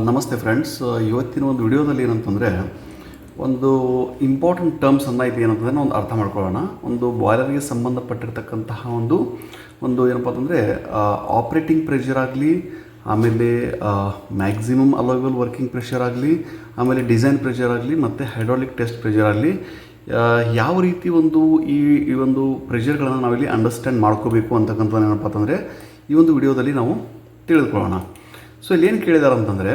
ನಮಸ್ತೆ ಫ್ರೆಂಡ್ಸ್. ಇವತ್ತಿನ ಒಂದು ವಿಡಿಯೋದಲ್ಲಿ ಏನಂತಂದರೆ ಒಂದು ಇಂಪಾರ್ಟೆಂಟ್ ಟರ್ಮ್ಸನ್ನು ಇದು ಏನಂತಂದರೆ ನಾವು ಒಂದು ಅರ್ಥ ಮಾಡ್ಕೊಳ್ಳೋಣ. ಒಂದು ಬಾಯ್ಲರ್ಗೆ ಸಂಬಂಧಪಟ್ಟಿರ್ತಕ್ಕಂತಹ ಒಂದು ಏನಪ್ಪ ಅಂತಂದರೆ ಆಪ್ರೇಟಿಂಗ್ ಪ್ರೆಷರ್ ಆಗಲಿ, ಆಮೇಲೆ ಮ್ಯಾಕ್ಸಿಮಮ್ ಅಲೋವೇಬಲ್ ವರ್ಕಿಂಗ್ ಪ್ರೆಷರ್ ಆಗಲಿ, ಆಮೇಲೆ ಡಿಸೈನ್ ಪ್ರೆಷರ್ ಆಗಲಿ ಮತ್ತು ಹೈಡ್ರಾಲಿಕ್ ಟೆಸ್ಟ್ ಪ್ರೆಷರ್ ಆಗಲಿ, ಯಾವ ರೀತಿ ಈ ಒಂದು ಪ್ರೆಷರ್ಗಳನ್ನು ನಾವಿಲ್ಲಿ ಅಂಡರ್ಸ್ಟ್ಯಾಂಡ್ ಮಾಡ್ಕೋಬೇಕು ಅಂತಕ್ಕಂಥದ್ದು ಏನಪ್ಪ ಅಂತಂದರೆ ಈ ಒಂದು ವಿಡಿಯೋದಲ್ಲಿ ನಾವು ತಿಳಿದುಕೊಳ್ಳೋಣ. ಸೊ ಇಲ್ಲೇನು ಕೇಳಿದಾರೆ ಅಂತಂದರೆ,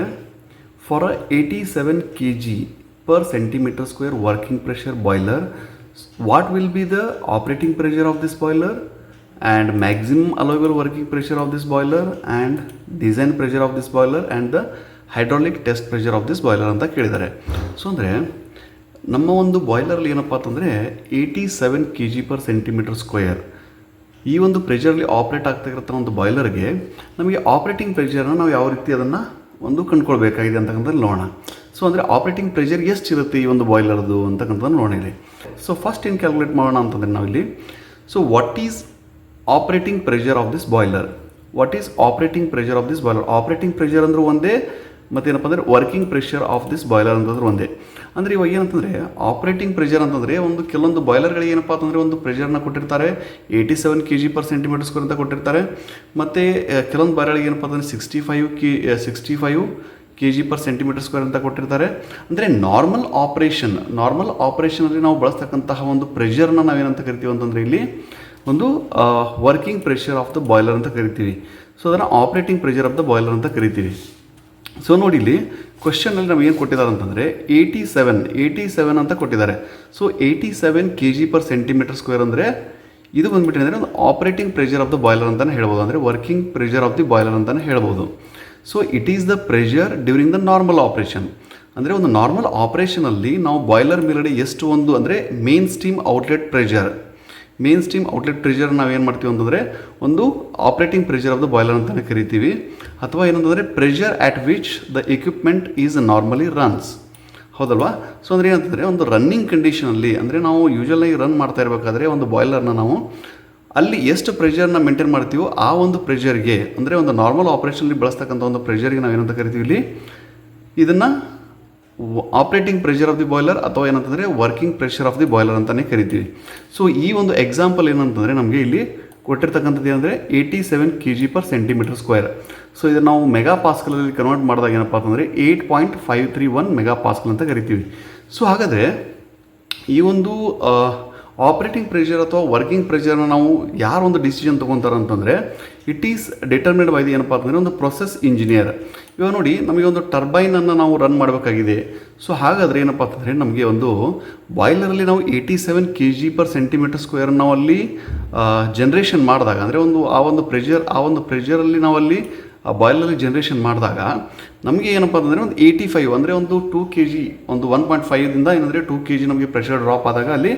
for 87 kg per centimeter square working pressure boiler, what will be the operating pressure of this boiler and maximum allowable working pressure of this boiler and design pressure of this boiler and the hydraulic test pressure of this boiler ಅಂತ ಕೇಳಿದ್ದಾರೆ. So ಅಂದರೆ ನಮ್ಮ ಒಂದು ಬಾಯ್ಲರ್ಲಿ ಏನಪ್ಪ ಅಂತಂದರೆ 87 kg per centimeter square ಈ ಒಂದು ಪ್ರೆಷರ್ಲಿ operate ಆಗ್ತಾಯಿರತ್ತ ಒಂದು ಬಾಯ್ಲರ್ಗೆ ನಮಗೆ ಆಪ್ರೇಟಿಂಗ್ ಪ್ರೆಷರ್ನ ನಾವು ಯಾವ ರೀತಿ ಅದನ್ನು ಕಂಡುಕೊಳ್ಬೇಕಾಗಿದೆ ಅಂತಕ್ಕಂಥದ್ದು ನೋಡೋಣ. ಸೊ ಅಂದರೆ ಆಪ್ರೇಟಿಂಗ್ ಪ್ರೆಷರ್ ಎಷ್ಟಿರುತ್ತೆ ಈ ಒಂದು ಬಾಯ್ಲರ್ದು ಅಂತಕ್ಕಂಥದ್ದು ನೋಡಿರಿ. ಸೊ ಫಸ್ಟ್ ಏನು ಕ್ಯಾಲ್ಕುಲೇಟ್ ಮಾಡೋಣ ಅಂತಂದರೆ ನಾವಿಲ್ಲಿ, so what is operating pressure of this boiler, what is operating pressure of this boiler. Operating pressure ಅಂದ್ರೆ ಒಂದೇ, ಮತ್ತೇನಪ್ಪ ಅಂದರೆ working pressure of this boiler ಅಂತಂದ್ರೆ ಒಂದೇ. ಅಂದರೆ ಇವಾಗ ಏನಂತಂದರೆ ಆಪ್ರೇಟಿಂಗ್ ಪ್ರೆಷರ್ ಅಂತಂದರೆ ಕೆಲವೊಂದು ಬಾಯ್ಲರ್ಗಳಿಗೆ ಏನಪ್ಪ ಅಂತಂದರೆ ಒಂದು ಪ್ರೆಷರ್ನ ಕೊಟ್ಟಿರ್ತಾರೆ 87 kg per centimeter square ಅಂತ ಕೊಟ್ಟಿರ್ತಾರೆ. ಮತ್ತು ಕೆಲವೊಂದು ಬಾಯ್ಲರ್ಗಳಿಗೆ ಏನಪ್ಪ ಅಂತಂದರೆ 65 kg per centimeter square ಅಂತ ಕೊಟ್ಟಿರ್ತಾರೆ. ಅಂದರೆ ನಾರ್ಮಲ್ ಆಪ್ರೇಷನಲ್ಲಿ ನಾವು ಬಳಸ್ತಕ್ಕಂತಹ ಒಂದು ಪ್ರೆಷರ್ನ ನಾವೇನಂತ ಕರಿತೀವಿ ಅಂತಂದರೆ ಇಲ್ಲಿ ಒಂದು working pressure of the boiler ಅಂತ ಕರಿತೀವಿ. ಸೊ ಅದನ್ನು operating pressure of the boiler ಅಂತ ಕರಿತೀವಿ. ಸೊ ನೋಡಿ ಇಲ್ಲಿ ಕ್ವಶನಲ್ಲಿ ನಮ್ಗೆ ಏನು ಕೊಟ್ಟಿದ್ದಾರೆ ಅಂತಂದರೆ 87 ಅಂತ ಕೊಟ್ಟಿದ್ದಾರೆ. So 87 kg per centimeter square ಅಂದರೆ ಇದು ಬಂದ್ಬಿಟ್ಟು ಅಂದರೆ ಒಂದು operating pressure of the boiler ಅಂತಲೇ ಹೇಳ್ಬೋದು, ಅಂದರೆ working pressure of the boiler ಅಂತಲೇ ಹೇಳ್ಬೋದು. So it is the pressure during the normal operation. ಅಂದರೆ ಒಂದು ನಾರ್ಮಲ್ ಆಪ್ರೇಷನಲ್ಲಿ ನಾವು ಬಾಯ್ಲರ್ ಮೇಲ್ಗಡೆ ಎಷ್ಟು ಒಂದು ಅಂದರೆ ಮೇನ್ ಸ್ಟೀಮ್ ಔಟ್ಲೆಟ್ ಪ್ರೆಷರ್ ನಾವೇನು ಮಾಡ್ತೀವಿ ಅಂತಂದರೆ ಒಂದು operating pressure of the boiler ಅಂತಲೇ ಕರಿತೀವಿ. ಅಥವಾ ಏನಂತಂದರೆ pressure at which the equipment is normally runs, ಹೌದಲ್ವಾ. ಸೊ ಅಂದರೆ ಏನಂತಂದರೆ ಒಂದು ರನ್ನಿಂಗ್ ಕಂಡೀಷನಲ್ಲಿ, ಅಂದರೆ ನಾವು ಯೂಶಲಾಗಿ ರನ್ ಮಾಡ್ತಾ ಇರಬೇಕಾದ್ರೆ ಒಂದು ಬಾಯ್ಲರ್ನ ನಾವು ಅಲ್ಲಿ ಎಷ್ಟು ಪ್ರೆಷರ್ನ ಮೇಂಟೈನ್ ಮಾಡ್ತೀವೋ ಆ ಒಂದು ಪ್ರೆಷರ್ಗೆ, ಅಂದರೆ ಒಂದು ನಾರ್ಮಲ್ ಆಪ್ರೇಷನಲ್ಲಿ ಬಳಸ್ತಕ್ಕಂಥ ಒಂದು ಪ್ರೆಷರ್ಗೆ ನಾವು ಏನಂತ ಕರಿತೀವಿ ಇಲ್ಲಿ ಇದನ್ನು operating pressure of the boiler ಅಥವಾ ಏನಂತಂದರೆ working pressure of the boiler ಅಂತಲೇ ಕರಿತೀವಿ. ಸೊ ಈ ಒಂದು ಎಕ್ಸಾಂಪಲ್ ಏನಂತಂದರೆ ನಮಗೆ ಇಲ್ಲಿ ಕೊಟ್ಟಿರ್ತಕ್ಕಂಥದ್ದು ಏನಂದರೆ 87 kg per centimeter square. So ಇದನ್ನು ನಾವು ಮೆಗಾ ಪಾಸ್ಕಲಲ್ಲಿ ಕನ್ವರ್ಟ್ ಮಾಡಿದಾಗ ಏನಪ್ಪ ಅಂತಂದರೆ 8.531 ಮೆಗಾ ಪಾಸ್ಕಲ್ ಅಂತ ಕರಿತೀವಿ. ಸೊ ಹಾಗಾದರೆ ಈ ಒಂದು ಆಪ್ರೇಟಿಂಗ್ ಪ್ರೆಷರ್ ಅಥವಾ ವರ್ಕಿಂಗ್ ಪ್ರೆಷರ್ನ ನಾವು ಯಾರು ಒಂದು ಡಿಸಿಷನ್ ತೊಗೊತಾರೆ ಅಂತಂದರೆ it is determined by the ಏನಪ್ಪ ಅಂತಂದರೆ ಒಂದು ಪ್ರೊಸೆಸ್ ಇಂಜಿನಿಯರ್. ಇವಾಗ ನೋಡಿ, ನಮಗೆ ಒಂದು ಟರ್ಬೈನನ್ನು ನಾವು ರನ್ ಮಾಡಬೇಕಾಗಿದೆ. ಸೊ ಹಾಗಾದರೆ ಏನಪ್ಪ ಅಂತಂದರೆ ನಮಗೆ ಒಂದು ಬಾಯ್ಲರಲ್ಲಿ ನಾವು 87 kg per centimeter square ನಾವು ಅಲ್ಲಿ ಜನ್ರೇಷನ್ ಮಾಡಿದಾಗ, ಅಂದರೆ ಆ ಒಂದು ಪ್ರೆಷರಲ್ಲಿ ನಾವು ಅಲ್ಲಿ ಆ ಬಾಯ್ಲರಲ್ಲಿ ಜನ್ರೇಷನ್ ಮಾಡಿದಾಗ ನಮಗೆ ಏನಪ್ಪ ಅಂತಂದರೆ ಒಂದು 85 ಅಂದರೆ ಒಂದು 2 kg, ಒಂದು 1.5ದಿಂದ ಏನಂದರೆ 2 kg ನಮಗೆ ಪ್ರೆಷರ್ ಡ್ರಾಪ್ ಆದಾಗ ಅಲ್ಲಿ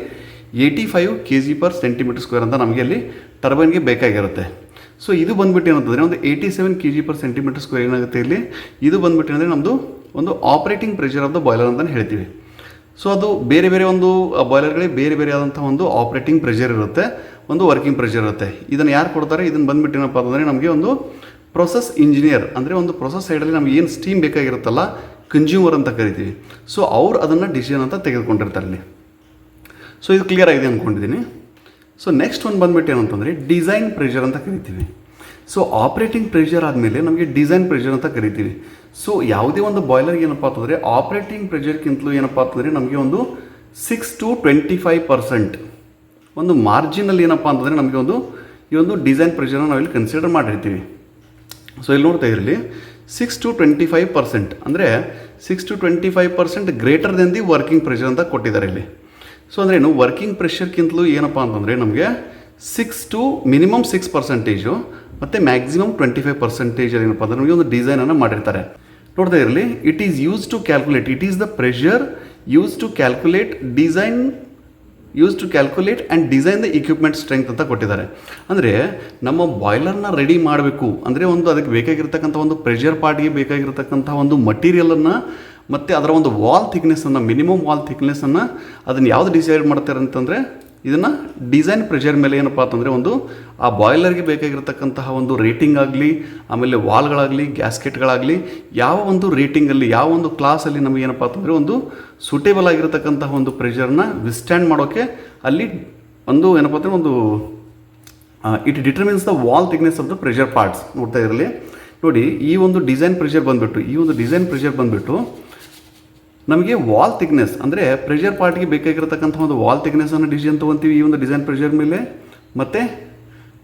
85 kg per centimeter square ಅಂತ ನಮಗೆ ಅಲ್ಲಿ ಟರ್ಬೈನ್ಗೆ ಬೇಕಾಗಿರುತ್ತೆ. ಸೊ ಇದು ಬಂದ್ಬಿಟ್ಟು ಏನಂತಂದರೆ ಒಂದು 87 kg per centimeter square ಏನಾಗುತ್ತೆ ಇಲ್ಲಿ, ಇದು ಬಂದ್ಬಿಟ್ಟು ಅಂದರೆ ನಮ್ಮದು ಒಂದು operating pressure of the boiler ಅಂತಲೇ ಹೇಳ್ತೀವಿ. ಸೊ ಅದು ಬೇರೆ ಬೇರೆ ಒಂದು ಬಾಯ್ಲರ್ಗಳಿಗೆ ಬೇರೆ ಬೇರೆ ಆದಂಥ ಒಂದು ಆಪ್ರೇಟಿಂಗ್ ಪ್ರೆಷರ್ ಇರುತ್ತೆ, ಒಂದು ವರ್ಕಿಂಗ್ ಪ್ರೆಷರ್ ಇರುತ್ತೆ. ಇದನ್ನು ಯಾರು ಕೊಡ್ತಾರೆ, ಇದನ್ನು ಬಂದ್ಬಿಟ್ಟು ಏನಪ್ಪ ಅಂತಂದರೆ ನಮಗೆ ಒಂದು ಪ್ರೊಸೆಸ್ ಇಂಜಿನಿಯರ್, ಅಂದರೆ ಒಂದು ಪ್ರೊಸೆಸ್ ಸೈಡಲ್ಲಿ ನಮ್ಗೆ ಏನು ಸ್ಟೀಮ್ ಬೇಕಾಗಿರುತ್ತಲ್ಲ, ಕನ್ಸ್ಯೂಮರ್ ಅಂತ ಕರಿತೀವಿ. ಸೊ ಅವ್ರು ಅದನ್ನು ಡಿಸಿಷನ್ ಅಂತ ತೆಗೆದುಕೊಂಡಿರ್ತಾರೆ ಇಲ್ಲಿ. ಸೊ ಇದು ಕ್ಲಿಯರ್ ಆಗಿದೆ ಅಂದ್ಕೊಂಡಿದ್ದೀನಿ. ಸೊ ನೆಕ್ಸ್ಟ್ ಒಂದು ಬಂದ್ಬಿಟ್ಟು ಏನಂತಂದರೆ ಡಿಸೈನ್ ಪ್ರೆಷರ್ ಅಂತ ಕರಿತೀವಿ. ಸೊ ಆಪ್ರೇಟಿಂಗ್ ಪ್ರೆಷರ್ ಆದಮೇಲೆ ನಮಗೆ ಡಿಸೈನ್ ಪ್ರೆಷರ್ ಅಂತ ಕರಿತೀವಿ. ಸೊ ಯಾವುದೇ ಒಂದು ಬಾಯ್ಲರ್ಗೆ ಏನಪ್ಪ ಅಂತಂದರೆ ಆಪ್ರೇಟಿಂಗ್ ಪ್ರೆಷರ್ಗಿಂತಲೂ ಏನಪ್ಪ ಅಂತಂದರೆ ನಮಗೆ ಒಂದು 6 to 25% ಒಂದು ಮಾರ್ಜಿನಲ್ಲಿ ಏನಪ್ಪ ಅಂತಂದರೆ ನಮಗೆ ಈ ಒಂದು ಡಿಸೈನ್ ಪ್ರೆಷರ್ನ ನಾವಿಲ್ಲಿ ಕನ್ಸಿಡರ್ ಮಾಡಿರ್ತೀವಿ. ಸೊ ಇಲ್ಲಿ ನೋಡ್ತಾ ಇರಲಿ 6 to 25%, ಅಂದರೆ 6 to 25% greater than the working pressure ಅಂತ ಕೊಟ್ಟಿದ್ದಾರೆ ಇಲ್ಲಿ. ಸೊ ಅಂದರೆ ಏನು, ವರ್ಕಿಂಗ್ ಪ್ರೆಷರ್ಗಿಂತಲೂ ಏನಪ್ಪ ಅಂತಂದರೆ ನಮಗೆ 6 to ಮಿನಿಮಮ್ 6% ಮತ್ತು ಮ್ಯಾಕ್ಸಿಮಮ್ 25% ಏನಪ್ಪ ಅಂದರೆ ನಮಗೆ ಒಂದು ಡಿಸೈನನ್ನು ಮಾಡಿರ್ತಾರೆ. ನೋಡ್ತಾ ಇರಲಿ, it is use to calculate, it is the pressure use to calculate and design the equipment strength ಅಂತ ಕೊಟ್ಟಿದ್ದಾರೆ. ಅಂದರೆ ನಮ್ಮ ಬಾಯ್ಲರ್ನ ರೆಡಿ ಮಾಡಬೇಕು ಅಂದರೆ ಅದಕ್ಕೆ ಬೇಕಾಗಿರ್ತಕ್ಕಂಥ ಒಂದು ಪ್ರೆಷರ್ ಪಾರ್ಟ್ಗೆ ಬೇಕಾಗಿರ್ತಕ್ಕಂಥ ಒಂದು ಮಟೀರಿಯಲನ್ನು ಮತ್ತು ಅದರ ಒಂದು ವಾಲ್ ಥಿಕ್ನೆಸ್ಸನ್ನು, ಮಿನಿಮಮ್ ವಾಲ್ ಥಿಕ್ನೆಸ್ಸನ್ನು ಅದನ್ನು ಯಾವುದು ಡಿಸೈಡ್ ಮಾಡ್ತಾರೆ ಅಂತಂದರೆ ಇದನ್ನು ಡಿಸೈನ್ ಪ್ರೆಷರ್ ಮೇಲೆ ಏನಪ್ಪ ಅಂತಂದರೆ ಒಂದು ಆ ಬಾಯ್ಲರ್ಗೆ ಬೇಕಾಗಿರತಕ್ಕಂತಹ ಒಂದು ರೇಟಿಂಗ್ ಆಗಲಿ, ಆಮೇಲೆ ವಾಲ್ಗಳಾಗಲಿ, ಗ್ಯಾಸ್ಕೆಟ್ಗಳಾಗಲಿ, ಯಾವ ಒಂದು ರೇಟಿಂಗಲ್ಲಿ, ಯಾವ ಒಂದು ಕ್ಲಾಸಲ್ಲಿ ನಮಗೆ ಏನಪ್ಪ ಅಂತಂದರೆ ಒಂದು ಸೂಟೇಬಲ್ ಆಗಿರತಕ್ಕಂತಹ ಒಂದು ಪ್ರೆಷರ್ನ ವಿಸ್ಟ್ಯಾಂಡ್ ಮಾಡೋಕ್ಕೆ ಅಲ್ಲಿ ಒಂದು ಏನಪ್ಪ ಅಂದರೆ ಒಂದು it determines the wall thickness of the pressure parts. ನೋಡ್ತಾ ಇರಲಿ ನೋಡಿ, ಈ ಒಂದು ಡಿಸೈನ್ ಪ್ರೆಷರ್ ಬಂದುಬಿಟ್ಟು ನಮಗೆ ವಾಲ್ ಥಿಕ್ನೆಸ್ ಅಂದರೆ ಪ್ರೆಷರ್ ಪಾರ್ಟ್ಗೆ ಬೇಕಾಗಿರತಕ್ಕಂಥ ಒಂದು ವಾಲ್ ಥಿಕ್ನೆಸ್ಸನ್ನು ಡಿಸಿಷನ್ ತೊಗೊತೀವಿ ಈ ಒಂದು ಡಿಸೈನ್ ಪ್ರೆಷರ್ ಮೇಲೆ. ಮತ್ತು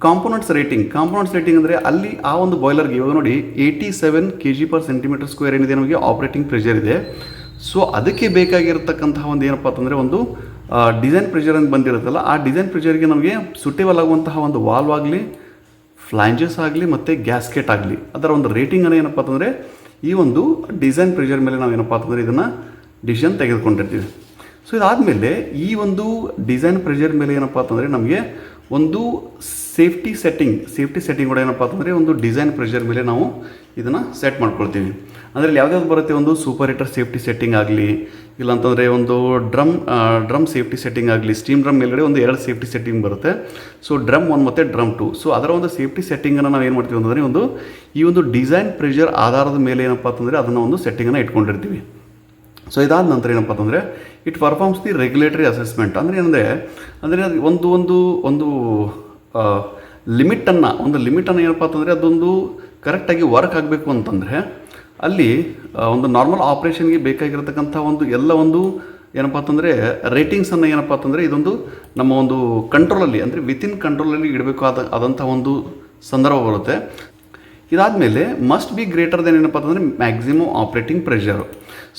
ಕಾಂಪೋನೆಂಟ್ಸ್ ರೇಟಿಂಗ್ ಅಂದರೆ ಅಲ್ಲಿ ಆ ಒಂದು ಬಾಯ್ಲರ್ಗೆ ಇವಾಗ ನೋಡಿ 87 kg/cm², ಏನಿದೆ ನಮಗೆ ಆಪ್ರೇಟಿಂಗ್ ಪ್ರೆಷರ್ ಇದೆ. ಸೊ ಅದಕ್ಕೆ ಬೇಕಾಗಿರತಕ್ಕಂತಹ ಒಂದು ಏನಪ್ಪ ಅಂತಂದರೆ ಒಂದು ಡಿಸೈನ್ ಪ್ರೆಷರ್ ಅಂತ ಬಂದಿರುತ್ತಲ್ಲ, ಆ ಡಿಸೈನ್ ಪ್ರೆಷರ್ಗೆ ನಮಗೆ ಸೂಟೇಬಲ್ ಆಗುವಂತಹ ಒಂದು ವಾಲ್ವ್ ಆಗಲಿ, ಫ್ಲಾಂಜಸ್ ಆಗಲಿ ಮತ್ತು ಗ್ಯಾಸ್ಕೆಟ್ ಆಗಲಿ, ಅದರ ಒಂದು ರೇಟಿಂಗನ್ನು ಏನಪ್ಪ ಅಂತಂದರೆ ಈ ಒಂದು ಡಿಸೈನ್ ಪ್ರೆಷರ್ ಮೇಲೆ ನಾವು ಏನಪ್ಪ ಅಂತಂದರೆ ಇದನ್ನು ಡಿಸಿಷನ್ ತೆಗೆದುಕೊಂಡಿರ್ತೀವಿ. ಸೊ ಇದಾದಮೇಲೆ ಈ ಒಂದು ಡಿಸೈನ್ ಪ್ರೆಷರ್ ಮೇಲೆ ಏನಪ್ಪ ಅಂತಂದರೆ ನಮಗೆ ಒಂದು ಸೇಫ್ಟಿ ಸೆಟ್ಟಿಂಗ್ ಕೂಡ ಏನಪ್ಪ ಅಂತಂದರೆ ಒಂದು ಡಿಸೈನ್ ಪ್ರೆಷರ್ ಮೇಲೆ ನಾವು ಇದನ್ನು ಸೆಟ್ ಮಾಡ್ಕೊಳ್ತೀವಿ. ಅದರಲ್ಲಿ ಯಾವ್ದಾವ್ದು ಬರುತ್ತೆ, ಒಂದು ಸೂಪರ್ ಹೀಟರ್ ಸೇಫ್ಟಿ ಸೆಟ್ಟಿಂಗ್ ಆಗಲಿ, ಇಲ್ಲಾಂತಂದರೆ ಒಂದು ಡ್ರಮ್ ಸೇಫ್ಟಿ ಸೆಟ್ಟಿಂಗ್ ಆಗಲಿ. ಸ್ಟೀಮ್ ಡ್ರಮ್ ಮೇಲ್ಗಡೆ ಒಂದು 2 ಸೇಫ್ಟಿ ಸೆಟ್ಟಿಂಗ್ ಬರುತ್ತೆ. ಸೊ ಡ್ರಮ್ 1 ಮತ್ತು ಡ್ರಮ್ 2. ಸೊ ಅದರ ಒಂದು ಸೇಫ್ಟಿ ಸೆಟ್ಟಿಂಗನ್ನು ನಾವು ಏನು ಮಾಡ್ತೀವಿ ಅಂತಂದರೆ ಈ ಒಂದು ಡಿಸೈನ್ ಪ್ರೆಷರ್ ಆಧಾರದ ಮೇಲೆ ಏನಪ್ಪ ಅಂತಂದರೆ ಅದನ್ನು ಒಂದು ಸೆಟ್ಟಿಂಗನ್ನು ಇಟ್ಕೊಂಡಿರ್ತೀವಿ. ಸೊ ಇದಾದ ನಂತರ ಏನಪ್ಪ ಅಂತಂದರೆ it performs the regulatory assessment. ಅಂದರೆ ಏನಂದರೆ ಒಂದು ಲಿಮಿಟನ್ನು ಏನಪ್ಪ ಅಂತಂದರೆ ಅದೊಂದು ಕರೆಕ್ಟಾಗಿ ವರ್ಕ್ ಆಗಬೇಕು ಅಂತಂದರೆ ಅಲ್ಲಿ ಒಂದು ನಾರ್ಮಲ್ ಆಪ್ರೇಷನ್ಗೆ ಬೇಕಾಗಿರತಕ್ಕಂಥ ಒಂದು ಏನಪ್ಪ ಅಂತಂದರೆ ರೇಟಿಂಗ್ಸನ್ನು ಏನಪ್ಪ ಅಂತಂದರೆ ಇದೊಂದು ನಮ್ಮ ಒಂದು ಕಂಟ್ರೋಲಲ್ಲಿ ಅಂದರೆ ವಿತಿನ್ ಕಂಟ್ರೋಲಲ್ಲಿ ಇಡಬೇಕು ಆದಂಥ ಒಂದು ಸಂದರ್ಭ ಬರುತ್ತೆ. ಇದಾದಮೇಲೆ ಮಸ್ಟ್ ಬಿ ಗ್ರೇಟರ್ ದೆನ್ ಏನಪ್ಪ ಅಂತಂದರೆ maximum operating pressure.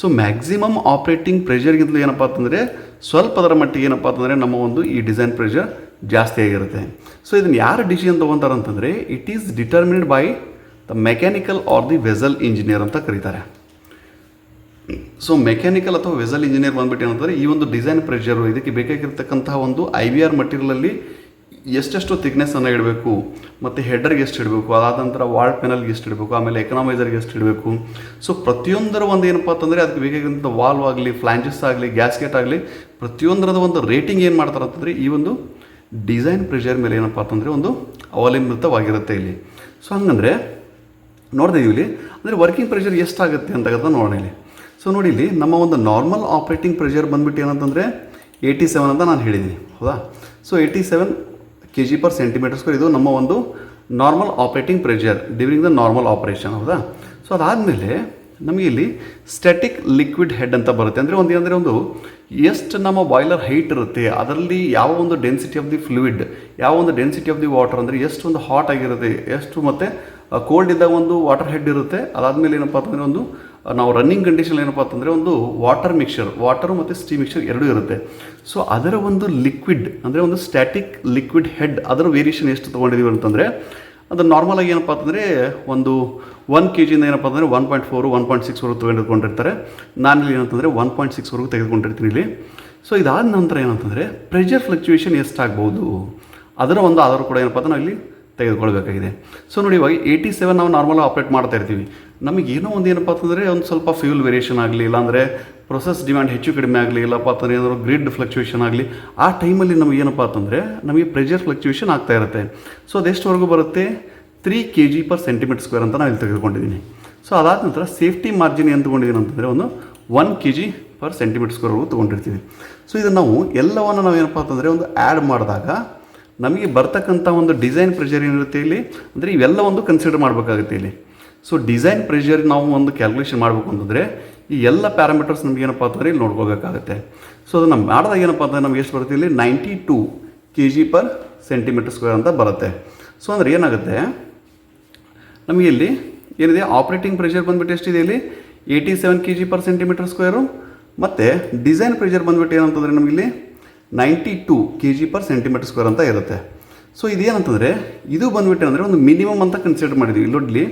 So maximum operating ಪ್ರೆಷರ್ಗಿಂತಲೂ ಏನಪ್ಪ ಅಂತಂದರೆ ಸ್ವಲ್ಪದರ ಮಟ್ಟಿಗೆ ಏನಪ್ಪ ಅಂತಂದರೆ ನಮ್ಮ ಒಂದು ಈ ಡಿಸೈನ್ ಪ್ರೆಷರ್ ಜಾಸ್ತಿ ಆಗಿರುತ್ತೆ. ಸೊ ಇದನ್ನು ಯಾರು ಡಿಸಿಷನ್ ತೊಗೊತಾರೆ ಅಂತಂದರೆ it is determined by the mechanical R the vessel engineer ಅಂತ ಕರೀತಾರೆ. ಸೊ ಮೆಕ್ಯಾನಿಕಲ್ ಅಥವಾ ವೆಸಲ್ ಇಂಜಿನಿಯರ್ ಬಂದ್ಬಿಟ್ಟು ಏನಂತಂದರೆ ಈ ಒಂದು ಡಿಸೈನ್ ಪ್ರೆಷರು ಇದಕ್ಕೆ ಬೇಕಾಗಿರ್ತಕ್ಕಂತಹ ಒಂದು IVR ಮಟೀರಿಯಲಲ್ಲಿ ಎಷ್ಟೆಷ್ಟು ಥಿಕ್ನೆಸ್ಸನ್ನು ಇಡಬೇಕು, ಮತ್ತು ಹೆಡರ್ಗೆ ಎಷ್ಟು ಇಡಬೇಕು, ಅದಾದ ನಂತರ ವಾಲ್ ಪೆನಲ್ಗೆ ಎಷ್ಟು ಇಡಬೇಕು, ಆಮೇಲೆ ಎಕನಾಮೈಸರ್ಗೆ ಎಷ್ಟು ಇಡಬೇಕು. ಸೊ ಪ್ರತಿಯೊಂದರ ಒಂದು ಏನಪ್ಪ ಅಂತಂದರೆ ಅದಕ್ಕೆ ಬೇಕಾಗಿರುವಂಥ ವಾಲ್ವ್ ಆಗಲಿ, ಫ್ಲಾಂಜಸ್ ಆಗಲಿ, ಗ್ಯಾಸ್ಕೆಟ್ ಆಗಲಿ, ಪ್ರತಿಯೊಂದರದ ಒಂದು ರೇಟಿಂಗ್ ಏನು ಮಾಡ್ತಾರೆ ಅಂತಂದರೆ ಈ ಒಂದು ಡಿಸೈನ್ ಪ್ರೆಷರ್ ಮೇಲೆ ಏನಪ್ಪ ಅಂತಂದರೆ ಒಂದು ಅವಲಂಬಿತವಾಗಿರುತ್ತೆ ಇಲ್ಲಿ. ಸೊ ಹಂಗಂದರೆ ನೋಡ್ತಾ ಇಲ್ಲಿ ಅಂದರೆ ವರ್ಕಿಂಗ್ ಪ್ರೆಷರ್ ಎಷ್ಟಾಗುತ್ತೆ ಅಂತ ನೋಡೋಣ ಇಲ್ಲಿ. ಸೊ ನೋಡಿ ಇಲ್ಲಿ ನಮ್ಮ ಒಂದು ನಾರ್ಮಲ್ ಆಪ್ರೇಟಿಂಗ್ ಪ್ರೆಷರ್ ಬಂದುಬಿಟ್ಟು ಏನಂತಂದರೆ 87 ಅಂತ ನಾನು ಹೇಳಿದ್ದೀನಿ, ಹೌದಾ. ಸೊ 87 kg/cm², ಇದು ನಮ್ಮ ಒಂದು normal operating pressure during the normal operation, ಹೌದಾ. ಸೊ ಅದಾದಮೇಲೆ ನಮಗೆ ಇಲ್ಲಿ ಸ್ಟ್ಯಾಟಿಕ್ ಲಿಕ್ವಿಡ್ ಹೆಡ್ ಅಂತ ಬರುತ್ತೆ. ಅಂದರೆ ಒಂದು ಎಷ್ಟು ನಮ್ಮ ಬಾಯ್ಲರ್ ಹೈಟ್ ಇರುತ್ತೆ, ಅದರಲ್ಲಿ ಯಾವ ಒಂದು ಡೆನ್ಸಿಟಿ ಆಫ್ ದಿ ಫ್ಲೂಯಿಡ್, ಯಾವ ಒಂದು ಡೆನ್ಸಿಟಿ ಆಫ್ ದಿ ವಾಟರ್, ಅಂದರೆ ಎಷ್ಟು ಒಂದು ಹಾಟ್ ಆಗಿರುತ್ತೆ, ಎಷ್ಟು ಮತ್ತು ಕೋಲ್ಡ್ ಇದ್ದಾಗ ಒಂದು ವಾಟರ್ ಹೆಡ್ ಇರುತ್ತೆ. ಅದಾದಮೇಲೆ ಏನಪ್ಪ ಅಂತಂದರೆ ನಾವು ರನ್ನಿಂಗ್ ಕಂಡೀಷನ್ ಏನಪ್ಪ ಅಂತಂದರೆ ಒಂದು ವಾಟರು ಮತ್ತು ಸ್ಟೀಮ್ ಮಿಕ್ಸ್ಚರ್ ಎರಡೂ ಇರುತ್ತೆ. ಸೊ ಅದರ ಒಂದು ಲಿಕ್ವಿಡ್ ಅಂದರೆ ಒಂದು ಸ್ಟ್ಯಾಟಿಕ್ ಲಿಕ್ವಿಡ್ ಹೆಡ್ ಅದರ ವೇರಿಯೇಷನ್ ಎಷ್ಟು ತೊಗೊಂಡಿದ್ದೀವಿ ಅಂತಂದರೆ ಅದು ನಾರ್ಮಲಾಗಿ ಏನಪ್ಪ ಅಂತಂದರೆ ಒಂದು 1 kg ಏನಪ್ಪ ಅಂತಂದರೆ 1.4 1.6 ತೆಗೆದುಕೊಂಡಿರ್ತಾರೆ. ನಾನಿಲ್ಲಿ ಏನಂತಂದರೆ 1.6 ತೆಗೆದುಕೊಂಡಿರ್ತೀನಿ ಇಲ್ಲಿ. ಸೊ ಇದಾದ ನಂತರ ಏನಂತಂದರೆ ಪ್ರೆಷರ್ ಫ್ಲಕ್ಚುಯೇಷನ್ ಎಷ್ಟಾಗ್ಬೋದು ಅದರ ಒಂದು ಆಧಾರ ಕೂಡ ಏನಪ್ಪ ಅಂತ ನಾವು ಇಲ್ಲಿ ತೆಗೆದುಕೊಳ್ಬೇಕಾಗಿದೆ. ಸೊ ನೋಡಿ, ಇವಾಗ 87 ನಾವು ನಾರ್ಮಲ್ ಆಪ್ರೇಟ್ ಮಾಡ್ತಾ ಇರ್ತೀವಿ. ನಮಗೇನೋ ಒಂದು ಏನಪ್ಪ ಅಂತಂದರೆ ಒಂದು ಸ್ವಲ್ಪ ಫ್ಯೂಲ್ ವೇರಿಯೇಷನ್ ಆಗಲಿ, ಇಲ್ಲಾಂದರೆ ಪ್ರೊಸೆಸ್ ಡಿಮ್ಯಾಂಡ್ ಹೆಚ್ಚು ಕಡಿಮೆ ಆಗಲಿ, ಇಲ್ಲಪ್ಪ ಅಂತಂದರೆ ಏನಾದರೂ ಗ್ರಿಡ್ ಫ್ಲಕ್ಚುಯೇಷನ್ ಆಗಲಿ, ಆ ಟೈಮಲ್ಲಿ ನಮಗೆ ಏನಪ್ಪ ಅಂತಂದರೆ ನಮಗೆ ಪ್ರೆಷರ್ ಫ್ಲಕ್ಚುಯೇಷನ್ ಆಗ್ತಾ ಇರುತ್ತೆ. ಸೊ ಅದೆಷ್ಟುವರೆಗೂ ಬರುತ್ತೆ, 3 kg/cm² ಅಂತ ನಾನು ಇಲ್ಲಿ ತೆಗೆದುಕೊಂಡಿದ್ದೀನಿ. ಸೊ ಅದಾದ ನಂತರ ಸೇಫ್ಟಿ ಮಾರ್ಜಿನ್ ಏನು ತೊಗೊಂಡಿದ್ದೀನಿ ಅಂತಂದರೆ 1 kg/cm² ತೊಗೊಂಡಿರ್ತೀವಿ. ಸೊ ಇದನ್ನು ನಾವು ಎಲ್ಲವನ್ನು ನಾವು ಏನಪ್ಪ ಅಂತಂದರೆ ಆ್ಯಡ್ ಮಾಡಿದಾಗ ನಮಗೆ ಬರ್ತಕ್ಕಂಥ ಒಂದು ಡಿಸೈನ್ ಪ್ರೆಷರ್ ಏನಿರುತ್ತೆ ಇಲ್ಲಿ, ಅಂದರೆ ಇವೆಲ್ಲ ಕನ್ಸಿಡರ್ ಮಾಡಬೇಕಾಗುತ್ತೆ ಇಲ್ಲಿ. ಸೊ ಡಿಸೈನ್ ಪ್ರೆಷರ್ ನಾವು ಒಂದು ಕ್ಯಾಲ್ಕುಲೇಷನ್ ಮಾಡಬೇಕು ಅಂತಂದರೆ ಈ ಎಲ್ಲ ಪ್ಯಾರಾಮೀಟರ್ಸ್ ನಮ್ಗೆ ಏನಪ್ಪ ಅಂತಂದರೆ ಇಲ್ಲಿ ನೋಡ್ಕೋಬೇಕಾಗುತ್ತೆ. ಸೊ ಅದನ್ನು ಮಾಡಿದಾಗ ಏನಪ್ಪ ಅಂತಂದರೆ ನಮ್ಗೆ ಎಷ್ಟು ಬರುತ್ತೆ ಇಲ್ಲಿ 92 kg/cm² ಅಂತ ಬರುತ್ತೆ. ಸೊ ಅಂದರೆ ಏನಾಗುತ್ತೆ ನಮಗೆ ಇಲ್ಲಿ ಏನಿದೆ ಆಪ್ರೇಟಿಂಗ್ ಪ್ರೆಷರ್ ಬಂದುಬಿಟ್ಟು ಎಷ್ಟಿದೆ ಇಲ್ಲಿ 87 kg/cm², ಮತ್ತು ಡಿಸೈನ್ ಪ್ರೆಷರ್ ಬಂದುಬಿಟ್ಟು ಏನಂತಂದರೆ ನಮಗಿಲ್ಲಿ 92 kg/cm² ಅಂತ ಇರುತ್ತೆ. ಸೊ ಇದೇನಂತಂದರೆ ಇದು ಬಂದುಬಿಟ್ಟು ಅಂದರೆ ಒಂದು ಮಿನಿಮಮ್ ಅಂತ ಕನ್ಸಿಡರ್ ಮಾಡಿದ್ದೀವಿ. ಇಲ್ಲೊಡ್ಲಿ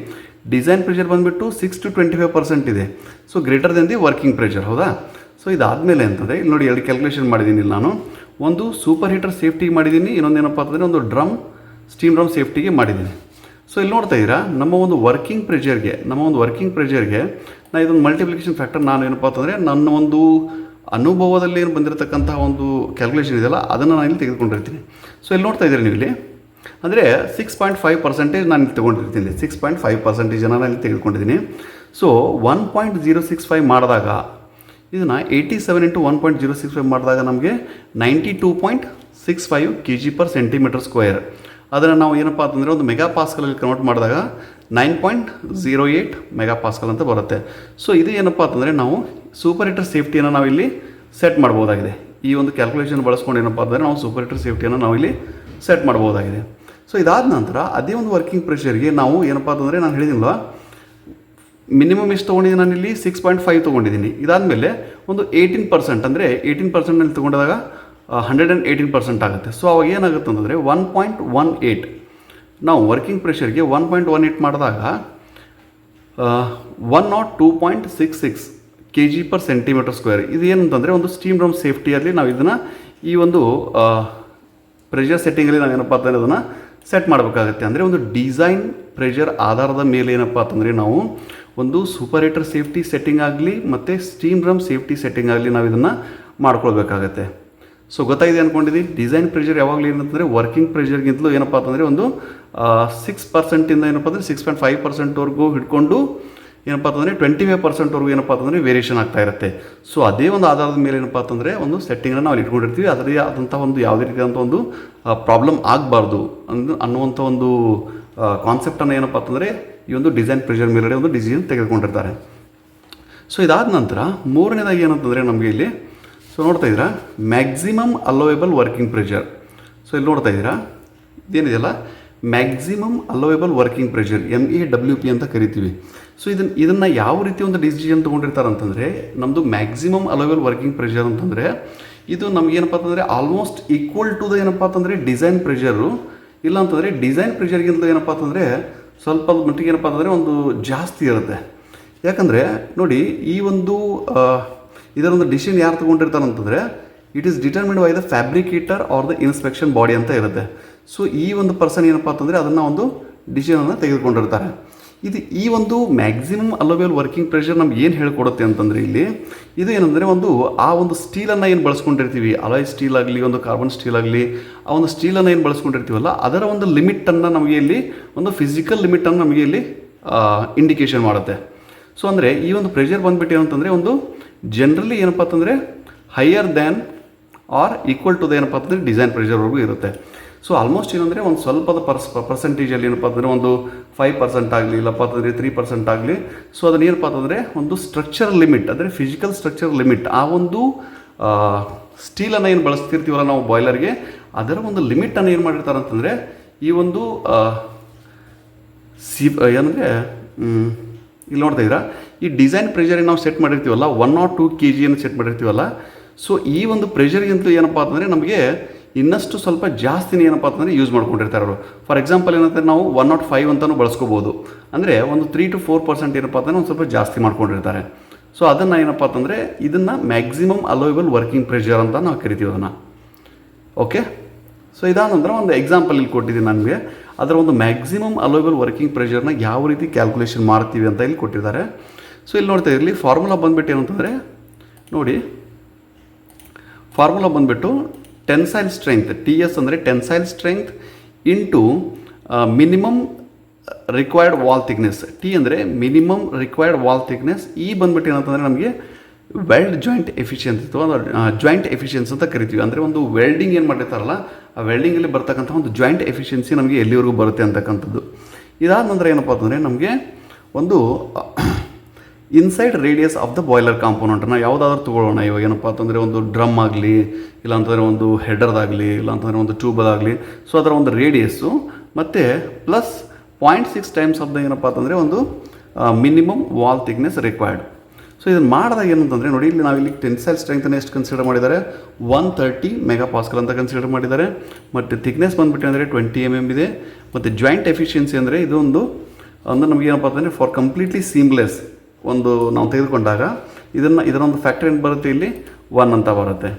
ಡಿಸೈನ್ ಪ್ರೆಷರ್ ಬಂದುಬಿಟ್ಟು 6 to 25% ಇದೆ. So greater than the working pressure, ಹೌದಾ. ಸೊ ಇದಾದಮೇಲೆ ಅಂತಂದರೆ ಇಲ್ಲಿ ನೋಡಿ 2 ಕ್ಯಾಲ್ಕುಲೇಷನ್ ಮಾಡಿದ್ದೀನಿ ಇಲ್ಲಿ ನಾನು. ಒಂದು ಸೂಪರ್ ಹೀಟರ್ ಸೇಫ್ಟಿಗೆ ಮಾಡಿದ್ದೀನಿ, ಇನ್ನೊಂದೇನಪ್ಪ ಅಂತಂದರೆ ಒಂದು ಸ್ಟೀಮ್ ಡ್ರಮ್ ಸೇಫ್ಟಿಗೆ ಮಾಡಿದ್ದೀನಿ. ಸೊ ಇಲ್ಲಿ ನೋಡ್ತಾ ಇದ್ದೀರಾ ನಮ್ಮ ಒಂದು ವರ್ಕಿಂಗ್ ಪ್ರೆಷರ್ಗೆ ನಾನು ಇದೊಂದು ಮಲ್ಟಿಪ್ಲಿಕೇಶನ್ ಫ್ಯಾಕ್ಟರ್ ನಾನು ಏನಪ್ಪ ಅಂತಂದರೆ ನನ್ನ ಒಂದು ಅನುಭವದಲ್ಲಿ ಏನು ಬಂದಿರತಕ್ಕಂತಹ ಒಂದು ಕ್ಯಾಲ್ಕುಲೇಷನ್ ಇದೆಯಲ್ಲ ಅದನ್ನು ನಾನು ಇಲ್ಲಿ ತೆಗೆದುಕೊಂಡಿರ್ತೀನಿ. ಸೊ ಇಲ್ಲಿ ನೋಡ್ತಾ ಇದ್ದೀರಿ ನೀವು ಇಲ್ಲಿ ಅಂದರೆ 6.5% ನಾನು ಇಲ್ಲಿ ತೊಗೊಂಡಿರ್ತೀನಿ. 6.5% ನಾನು ಇಲ್ಲಿ ತೆಗೆದುಕೊಂಡಿದ್ದೀನಿ. ಸೊ 1.065 ಮಾಡಿದಾಗ ಇದನ್ನು 87 × 1.065 ಮಾಡಿದಾಗ ನಮಗೆ 92.65 kg/cm². ಅದನ್ನು ನಾವು ಏನಪ್ಪ ಅಂತಂದರೆ ಒಂದು ಮೆಗಾ ಪಾಸ್ಕಲಲ್ಲಿ ಕನ್ವರ್ಟ್ ಮಾಡಿದಾಗ 9.08 ಮೆಗಾ ಪಾಸ್ಕಲ್ ಅಂತ ಬರುತ್ತೆ. ಸೊ ಇದು ಏನಪ್ಪ ಅಂತಂದರೆ ನಾವು ಸೂಪರ್ ಹೀಟರ್ ಸೇಫ್ಟಿಯನ್ನು ನಾವಿಲ್ಲಿ ಸೆಟ್ ಮಾಡ್ಬೋದಾಗಿದೆ. ಈ ಒಂದು ಕ್ಯಾಲ್ಕುಲೇಷನ್ ಬಳಸ್ಕೊಂಡು ಏನಪ್ಪ ಅಂದರೆ ನಾವು ಸೂಪರ್ ಹೀಟರ್ ಸೇಫ್ಟಿಯನ್ನು ನಾವಿಲ್ಲಿ ಸೆಟ್ ಮಾಡ್ಬೋದಾಗಿದೆ. ಸೊ ಇದಾದ ನಂತರ ಅದೇ ಒಂದು ವರ್ಕಿಂಗ್ ಪ್ರೆಷರ್ಗೆ ನಾವು ಏನಪ್ಪ ಅಂತಂದರೆ ನಾನು ಹೇಳಿದಿಲ್ಲ ಮಿನಿಮಮ್ ಎಷ್ಟು ತೊಗೊಂಡಿದ್ದೀನಿ, ನಾನಿಲ್ಲಿ 6.5 ತೊಗೊಂಡಿದ್ದೀನಿ. ಇದಾದಮೇಲೆ ಒಂದು 18% ಅಂದರೆ 18% ತೊಗೊಂಡಾಗ 118% ಆಗುತ್ತೆ. ಸೊ ಅವಾಗ ಏನಾಗುತ್ತೆ ಅಂತಂದರೆ 1.18 ನಾವು ವರ್ಕಿಂಗ್ ಪ್ರೆಷರ್ಗೆ 1.18 ಮಾಡಿದಾಗ 102.66 kg/cm². ಇದು ಏನಂತಂದರೆ ಒಂದು ಸ್ಟೀಮ್ ಡ್ರಮ್ ಸೇಫ್ಟಿಯಲ್ಲಿ ನಾವು ಇದನ್ನು ಈ ಒಂದು ಪ್ರೆಷರ್ ಸೆಟ್ಟಿಂಗಲ್ಲಿ ನಾವು ಏನಪ್ಪ ಅಂತಂದರೆ ಅದನ್ನು ಸೆಟ್ ಮಾಡಬೇಕಾಗುತ್ತೆ. ಅಂದರೆ ಒಂದು ಡಿಸೈನ್ ಪ್ರೆಷರ್ ಆಧಾರದ ಮೇಲೆ ಏನಪ್ಪ ಅಂತಂದರೆ ನಾವು ಒಂದು ಸೂಪರ್ ಹೀಟರ್ ಸೇಫ್ಟಿ ಸೆಟ್ಟಿಂಗ್ ಆಗಲಿ ಮತ್ತು ಸ್ಟೀಮ್ ಡ್ರಮ್ ಸೇಫ್ಟಿ ಸೆಟ್ಟಿಂಗ್ ಆಗಲಿ ನಾವು ಇದನ್ನು ಮಾಡ್ಕೊಳ್ಬೇಕಾಗತ್ತೆ. ಸೊ ಗೊತ್ತಾಗಿದೆ ಅಂದ್ಕೊಂಡಿದ್ದೀನಿ. ಡಿಸೈನ್ ಪ್ರೆಷರ್ ಯಾವಾಗಲೂ ಏನಂತಂದರೆ ವರ್ಕಿಂಗ್ ಪ್ರೆಷರ್ಗಿಂತಲೂ ಏನಪ್ಪ ಅಂತಂದರೆ ಒಂದು 6% ಏನಪ್ಪ ಅಂದರೆ 6.5%ವರೆಗೂ ಹಿಡ್ಕೊಂಡು ಏನಪ್ಪ ಅಂತಂದರೆ 25%ವರೆಗೂ ಏನಪ್ಪ ಅಂತಂದರೆ ವೇರಿಯೇಷನ್ ಆಗ್ತಾ ಇರುತ್ತೆ. ಸೊ ಅದೇ ಒಂದು ಆಧಾರದ ಮೇಲೆ ಏನಪ್ಪ ಅಂತಂದರೆ ಒಂದು ಸೆಟ್ಟಿಂಗನ್ನು ನಾವು ಇಟ್ಕೊಂಡಿರ್ತೀವಿ. ಅದರದೇ ಆದಂಥ ಒಂದು ಯಾವುದೇ ರೀತಿಯಾದಂಥ ಒಂದು ಪ್ರಾಬ್ಲಮ್ ಆಗಬಾರ್ದು ಅನ್ನುವಂಥ ಒಂದು ಕಾನ್ಸೆಪ್ಟನ್ನು ಏನಪ್ಪ ಅಂತಂದರೆ ಈ ಒಂದು ಡಿಸೈನ್ ಪ್ರೆಷರ್ ಮೇಲ್ಗಡೆ ಒಂದು ಡಿಸಿಷನ್ ತೆಗೆದುಕೊಂಡಿರ್ತಾರೆ. ಸೊ ಇದಾದ ನಂತರ ಮೂರನೇದಾಗಿ ಏನಂತಂದರೆ ನಮಗೆ ಇಲ್ಲಿ ಸೊ ನೋಡ್ತಾ ಇದ್ದೀರಾ maximum allowable working pressure. So ಇಲ್ಲಿ ನೋಡ್ತಾ ಇದ್ದೀರಾ ಇದೇನಿದೆಯಲ್ಲ maximum allowable working pressure MEWP ಅಂತ ಕರಿತೀವಿ. ಸೊ ಇದನ್ನು ಯಾವ ರೀತಿ ಒಂದು ಡಿಸಿಷನ್ ತೊಗೊಂಡಿರ್ತಾರೆ ಅಂತಂದರೆ ನಮ್ಮದು ಮ್ಯಾಕ್ಸಿಮಮ್ ಅಲೋವೇಬಲ್ ವರ್ಕಿಂಗ್ ಪ್ರೆಷರ್ ಅಂತಂದರೆ ಇದು ನಮಗೇನಪ್ಪ ಅಂತಂದರೆ ಆಲ್ಮೋಸ್ಟ್ ಈಕ್ವಲ್ ಟು ದ ಏನಪ್ಪ ಅಂತಂದರೆ ಡಿಸೈನ್ ಪ್ರೆಷರು. ಇಲ್ಲ ಅಂತಂದರೆ ಡಿಸೈನ್ ಪ್ರೆಷರ್ಗಿಂತ ಏನಪ್ಪ ಅಂತಂದರೆ ಸ್ವಲ್ಪ ಮಟ್ಟಿಗೆ ಏನಪ್ಪ ಅಂತಂದರೆ ಒಂದು ಜಾಸ್ತಿ ಇರುತ್ತೆ. ಯಾಕಂದರೆ ನೋಡಿ ಈ ಒಂದು ಇದರೊಂದು ಡಿಸಿಷನ್ ಯಾರು ತೊಗೊಂಡಿರ್ತಾರೆ ಅಂತಂದರೆ it is determined by the fabricator are the inspection body ಅಂತ ಇರುತ್ತೆ. ಸೊ ಈ ಒಂದು ಪರ್ಸನ್ ಏನಪ್ಪ ಅಂತಂದರೆ ಅದನ್ನು ಒಂದು ಡಿಸಿಷನನ್ನು ತೆಗೆದುಕೊಂಡಿರ್ತಾರೆ. ಈ ಒಂದು ಮ್ಯಾಕ್ಸಿಮಮ್ ಅಲೋವೇಬಲ್ ವರ್ಕಿಂಗ್ ಪ್ರೆಷರ್ ನಮ್ಗೆ ಏನು ಹೇಳ್ಕೊಡುತ್ತೆ ಅಂತಂದರೆ ಇಲ್ಲಿ ಇದು ಏನಂದರೆ ಒಂದು ಆ ಒಂದು ಸ್ಟೀಲನ್ನು ಏನು ಬಳಸ್ಕೊಂಡಿರ್ತೀವಿ, ಅಲಾಯ್ ಸ್ಟೀಲ್ ಆಗಲಿ ಒಂದು ಕಾರ್ಬನ್ ಸ್ಟೀಲ್ ಆಗಲಿ ಆ ಒಂದು ಸ್ಟೀಲನ್ನು ಏನು ಬಳಸ್ಕೊಂಡಿರ್ತೀವಲ್ಲ ಅದರ ಒಂದು ಲಿಮಿಟನ್ನು ನಮಗೆ ಇಲ್ಲಿ ಒಂದು ಫಿಸಿಕಲ್ ಲಿಮಿಟನ್ನು ನಮಗೆ ಇಲ್ಲಿ ಇಂಡಿಕೇಶನ್ ಮಾಡುತ್ತೆ. ಸೊ ಅಂದರೆ ಈ ಒಂದು ಪ್ರೆಷರ್ ಬಂದುಬಿಟ್ಟು ಏನಂತಂದರೆ ಒಂದು ಜನರಲಿ ಏನಪ್ಪ ಅಂತಂದರೆ higher than or equal to the ಏನಪ್ಪ ಅಂತಂದರೆ ಡಿಸೈನ್ ಪ್ರೆಷರ್ವರೆಗೂ ಇರುತ್ತೆ. ಸೊ ಆಲ್ಮೋಸ್ಟ್ ಏನಂದರೆ ಒಂದು ಸ್ವಲ್ಪದ ಪರ್ಸೆಂಟೇಜಲ್ಲಿ ಏನಪ್ಪ ಅಂತಂದರೆ ಒಂದು 5% ಆಗಲಿ ಇಲ್ಲಪ್ಪ ಅಂತಂದರೆ 3% ಆಗಲಿ. ಸೊ ಅದನ್ನು ಏನಪ್ಪ ಅಂತಂದರೆ ಒಂದು ಸ್ಟ್ರಕ್ಚರ್ ಲಿಮಿಟ್ ಅಂದರೆ ಫಿಸಿಕಲ್ ಸ್ಟ್ರಕ್ಚರ್ ಲಿಮಿಟ್ ಆ ಒಂದು ಸ್ಟೀಲನ್ನು ಏನು ಬಳಸ್ತಿರ್ತೀವಲ್ಲ ನಾವು ಬಾಯ್ಲರ್ಗೆ ಅದರ ಒಂದು ಲಿಮಿಟನ್ನು ಏನು ಮಾಡಿರ್ತಾರೆ ಅಂತಂದರೆ ಈ ಒಂದು ಏನಂದರೆ ಇಲ್ಲಿ ನೋಡ್ತಾ ಇದ್ದೀರಾ ಈ ಡಿಸೈನ್ ಪ್ರೆಷರಿಗೆ ನಾವು ಸೆಟ್ ಮಾಡಿರ್ತೀವಲ್ಲ 102 kg ಸೆಟ್ ಮಾಡಿರ್ತೀವಲ್ಲ. ಸೊ ಈ ಒಂದು ಪ್ರೆಷರ್ಗಿಂತಲೂ ಏನಪ್ಪ ಅಂತಂದರೆ ನಮಗೆ ಇನ್ನಷ್ಟು ಸ್ವಲ್ಪ ಜಾಸ್ತಿನೇ ಏನಪ್ಪ ಅಂತಂದರೆ ಯೂಸ್ ಮಾಡ್ಕೊಂಡಿರ್ತಾರೆ ಅವರು. ಫಾರ್ ಎಕ್ಸಾಂಪಲ್ ಏನಂತಂದರೆ ನಾವು 105 ಅಂತಲೂ ಬಳಸ್ಕೋಬೋದು. ಅಂದರೆ ಒಂದು 3 to 4% ಏನಪ್ಪ ಅಂತಂದರೆ ಒಂದು ಸ್ವಲ್ಪ ಜಾಸ್ತಿ ಮಾಡ್ಕೊಂಡಿರ್ತಾರೆ. ಸೊ ಅದನ್ನು ಏನಪ್ಪ ಅಂತಂದರೆ ಇದನ್ನು ಮ್ಯಾಕ್ಸಿಮಮ್ ಅಲೋವೇಬಲ್ ವರ್ಕಿಂಗ್ ಪ್ರೆಷರ್ ಅಂತ ನಾವು ಕರಿತೀವಿ ಅದನ್ನು. ಓಕೆ. ಸೊ ಇದಾದ ನಂತರ ಒಂದು ಎಕ್ಸಾಂಪಲ್ ಇಲ್ಲಿ ಕೊಟ್ಟಿದ್ದೀನಿ ನನಗೆ ಅದರ ಒಂದು ಮ್ಯಾಕ್ಸಿಮಮ್ ಅಲೋವೇಬಲ್ ವರ್ಕಿಂಗ್ ಪ್ರೆಷರ್ನ ಯಾವ ರೀತಿ ಕ್ಯಾಲ್ಕುಲೇಷನ್ ಮಾಡ್ತೀವಿ ಅಂತ ಇಲ್ಲಿ ಕೊಟ್ಟಿದ್ದಾರೆ. ಸೊ ಇಲ್ಲಿ ನೋಡ್ತಾ ಇರಲಿ ಫಾರ್ಮುಲಾ ಬಂದುಬಿಟ್ಟು ಏನಂತಂದರೆ ನೋಡಿ ಫಾರ್ಮುಲಾ ಬಂದುಬಿಟ್ಟು ಟೆನ್ಸೈಲ್ ಸ್ಟ್ರೆಂತ್ TS ಅಂದರೆ tensile strength into minimum required wall thickness. T ಅಂದರೆ ಮಿನಿಮಮ್ ರಿಕ್ವೈರ್ಡ್ ವಾಲ್ ಥಿಕ್ನೆಸ್. ಈ ಬಂದುಬಿಟ್ಟು ಏನಂತಂದರೆ ನಮಗೆ ವೆಲ್ಡ್ ಜಾಯಿಂಟ್ ಎಫಿಷಿಯನ್ಸಿ ಅಥವಾ ಜಾಯಿಂಟ್ ಎಫಿಷಿಯನ್ಸಿ ಅಂತ ಕರಿತೀವಿ. ಅಂದರೆ ಒಂದು ವೆಲ್ಡಿಂಗ್ ಏನು ಮಾಡಿರ್ತಾರಲ್ಲ ಆ ವೆಲ್ಡಿಂಗಲ್ಲಿ ಬರ್ತಕ್ಕಂಥ ಒಂದು ಜಾಯಿಂಟ್ ಎಫಿಷಿಯನ್ಸಿ ನಮಗೆ ಎಲ್ಲಿವರೆಗೂ ಬರುತ್ತೆ ಅಂತಕ್ಕಂಥದ್ದು. ಇದಾದ ನಂತರ ಏನಪ್ಪ ಅಂತಂದರೆ ನಮಗೆ ಒಂದು inside radius of the boiler ಕಾಂಪೋನೆಂಟನ್ನು ಯಾವುದಾದ್ರೂ ತೊಗೊಳ್ಳೋಣ. ಇವಾಗ ಏನಪ್ಪ ಅಂತಂದರೆ ಒಂದು ಡ್ರಮ್ ಆಗಲಿ ಇಲ್ಲಾಂತಂದರೆ ಒಂದು ಹೆಡರ್ದಾಗಲಿ ಇಲ್ಲಾಂತಂದರೆ ಒಂದು ಟ್ಯೂಬದಾಗಲಿ. ಸೊ ಅದರ ಒಂದು ರೇಡಿಯಸ್ಸು ಮತ್ತು ಪ್ಲಸ್ 0.6 ಟೈಮ್ಸ್ ಆಫ್ ದ ಏನಪ್ಪ ಅಂತಂದರೆ ಒಂದು minimum wall thickness required. So ಇದನ್ನು ಮಾಡಿದಾಗ ಏನಂತಂದರೆ ನೋಡಿ ಇಲ್ಲಿ ನಾವಿಲ್ಲಿ ಟೆನ್ಸೈಲ್ ಸ್ಟ್ರೆಂತನ್ನು ಎಷ್ಟು ಕನ್ಸಿಡರ್ ಮಾಡಿದ್ದಾರೆ 130 ಮೆಗಾ ಪಾಸ್ಕಲ್ ಅಂತ ಕನ್ಸಿಡರ್ ಮಾಡಿದ್ದಾರೆ. ಮತ್ತು ಥಿಕ್ನೆಸ್ ಬಂದುಬಿಟ್ಟು ಅಂದರೆ 20 mm ಇದೆ. ಮತ್ತು ಜಾಯಿಂಟ್ ಎಫಿಷಿಯನ್ಸಿ ಅಂದರೆ ಇದೊಂದು ನಮಗೆ ಏನಪ್ಪ ಅಂತಂದರೆ ಫಾರ್ ಕಂಪ್ಲೀಟ್ಲಿ ಸೀಮ್ಲೆಸ್ ಒಂದು ನಾವು ತೆಗೆದುಕೊಂಡಾಗ ಇದರೊಂದು ಫ್ಯಾಕ್ಟರ್ ಏನು ಬರುತ್ತೆ ಇಲ್ಲಿ 1 ಅಂತ ಬರುತ್ತೆ.